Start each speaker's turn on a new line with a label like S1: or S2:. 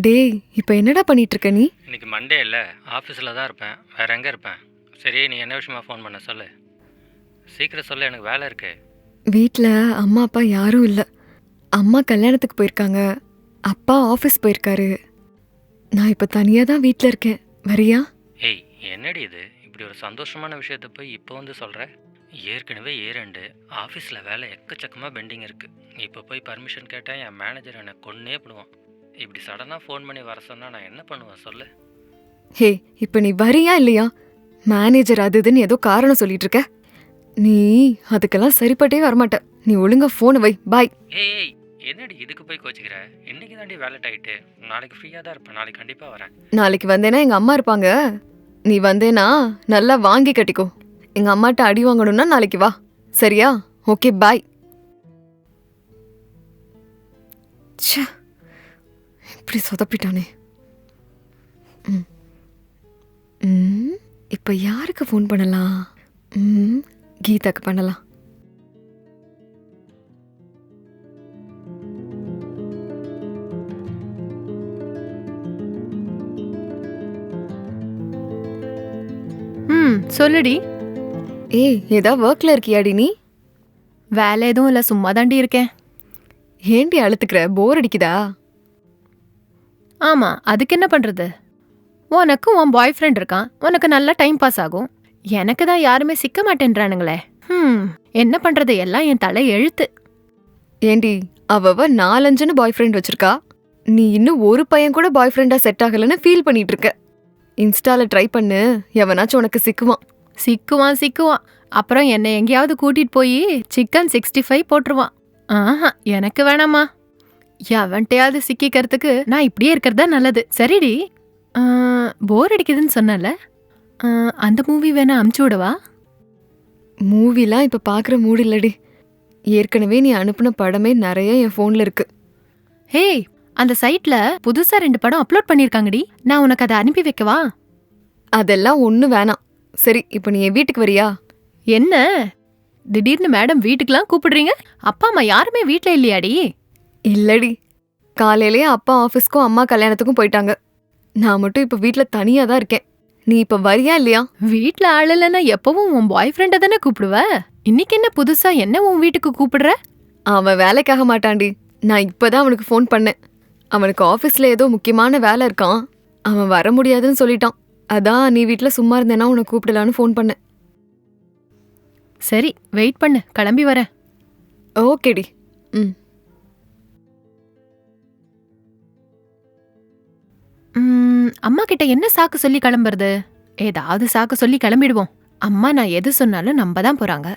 S1: டேய், இப்ப என்னடா பண்ணிட்டு இருக்க நீ?
S2: இன்னைக்கு மண்டே இல்லை, ஆஃபீஸில் தான் இருப்பேன். வேற எங்கே இருப்பேன்? சரி, நீ என்ன விஷயமா ஃபோன் பண்ண சொல்லு. சீக்கிரம் சொல்லு, எனக்கு வேலை இருக்கு.
S1: வீட்ல அம்மா அப்பா யாரும் இல்ல. அம்மா கல்யாணத்துக்கு போயிருக்காங்க, அப்பா ஆஃபீஸ் போயிருக்காரு. நான் இப்ப தனியா தான் வீட்ல இருக்கேன். வரியா?
S2: ஏய், என்னடி இது? இப்படி ஒரு சந்தோஷமான விஷயத்த போய் இப்போ வந்து சொல்கிற? ஏற்கனவே ஏ2 ஆஃபீஸில் வேலை எக்கச்சக்கமாக பெண்டிங் இருக்குது. இப்போ போய் பர்மிஷன் கேட்டால் என் மேனேஜர் என்னை கொன்னே போடுவான். இப்படி சடனாக ஃபோன் பண்ணி வர சொன்னால் நான் என்ன பண்ணுவேன் சொல்லு.
S1: ஹே, இப்ப நீ வரியா இல்லையா? மேனேஜர் அது இதுன்னு ஏதோ காரணம் சொல்லிட்டு இருக்க. நீ அதுக்கெல்லாம் சரிப்பட்டே வரமாட்ட. நீ ஒழுங்கா போனை வை. பாய்.
S2: ஏய், என்னடி இதுக்கு போய் கோச்சிக்கிற? இன்னைக்கு தாண்டி வேலை டைட்டு. நாளைக்கு ஃப்ரீயாக தான் இருப்பேன். நாளைக்கு கண்டிப்பாக வரேன்.
S1: நாளைக்கு வந்தேன்னா எங்க அம்மா இருப்பாங்க. நீ வந்தேனா நல்லா வாங்கி கட்டிக்கோ. எங்க அம்மாட்ட அடி வாங்கணும்னா நாளைக்கு வா. சரியா? ஓகே, பாய். ச்சே, இப்படி சொதப்பிட்டானே. இப்ப யாருக்கு ஃபோன் பண்ணலாம்? கீதாக்கு பண்ணலாம்.
S3: சொல்லுடி.
S1: ஏய், ஏதா ஒர்க்ல இருக்கியாடி நீ?
S3: வேலை எதுவும் இல்லை, சும்மா தாண்டி இருக்கேன்.
S1: ஏண்டி அழுத்துக்கிற? போர் அடிக்குதா?
S3: ஆமா, அதுக்கு என்ன பண்றது? உனக்கு உன் பாய் ஃப்ரெண்ட் இருக்கான், உனக்கு நல்லா டைம் பாஸ் ஆகும். எனக்கு தான் யாருமே சிக்க மாட்டேன்றானுங்களே. என்ன பண்றது? எல்லாம் என் தலை எழுத்து.
S1: ஏண்டி, அவ 4-5 பாய் ஃப்ரெண்ட் வச்சிருக்கா. நீ இன்னும் ஒரு பையன் கூட பாய் ஃப்ரெண்டா செட் ஆகலன்னு ஃபீல் பண்ணிட்டு இருக்க. இன்ஸ்டால ட்ரை பண்ணு, எவனாச்சும் உனக்கு சிக்குவான்.
S3: சிக்குவான். அப்புறம் என்னை எங்கேயாவது கூட்டிட்டு போய் சிக்கன் 65 போட்டுருவான். ஆஹா, எனக்கு வேணாமா. எவன்ட்டையாவது சிக்கிக்கிறதுக்கு நான் இப்படியே இருக்கிறதா நல்லது. சரிடி, போர் அடிக்குதுன்னு சொன்னல, அந்த மூவி வேணா அமுச்சு விடவா?
S1: மூவிலாம் இப்ப பாக்குற மூடு இல்லடி. ஏற்கனவே நீ அனுப்புன படமே நிறைய என் போன்ல இருக்கு.
S3: ஹேய், அந்த சைட்ல புதுசா 2 படம் அப்லோட் பண்ணிருக்காங்கடி. நான் உனக்கு அதை அனுப்பி வைக்கவா?
S1: அதெல்லாம் ஒண்ணு வேணாம். சரி, இப்ப நீ என் வீட்டுக்கு வரியா?
S3: என்ன திடீர்னு மேடம் வீட்டுக்குலாம் கூப்பிடுறீங்க? அப்பா அம்மா யாருமே வீட்ல இல்லையாடி?
S1: இல்லடி, காலையிலேயே அப்பா ஆபீஸ்க்கும் அம்மா கல்யாணத்துக்கும் போயிட்டாங்க. நான் மட்டும் இப்ப வீட்ல தனியா தான் இருக்கேன். நீ இப்ப வரியா இல்லையா?
S3: வீட்ல ஆள் இல்லைன்னா எப்பவும் உன் பாய் ஃப்ரெண்ட தானே கூப்பிடுவ. இன்னைக்கு என்ன புதுசா என்ன உன் வீட்டுக்கு கூப்பிடுற?
S1: அவன் வேலைக்காக மாட்டான்டி. நான் இப்பதான் அவனுக்கு ஃபோன் பண்ணேன். அவனுக்கு ஆபீஸ்ல ஏதோ முக்கியமான வேலை இருக்கான். அவன் வர முடியாதுன்னு சொல்லிட்டான். அதான் நீ வீட்ல சும்மா இருந்தேன்னா உன்னை கூப்பிடலான்னு ஃபோன் பண்ணேன்.
S3: சரி, வெயிட் பண்ணு, கிளம்பி வரேன்.
S1: ஓகேடி.
S3: அம்மா கிட்ட என்ன சாக்கு சொல்லி கிளம்புறது? ஏதாவது சாக்கு சொல்லி கிளம்பிடுவோம். அம்மா நான் எது சொன்னாலும் நம்ப தான் போறாங்க.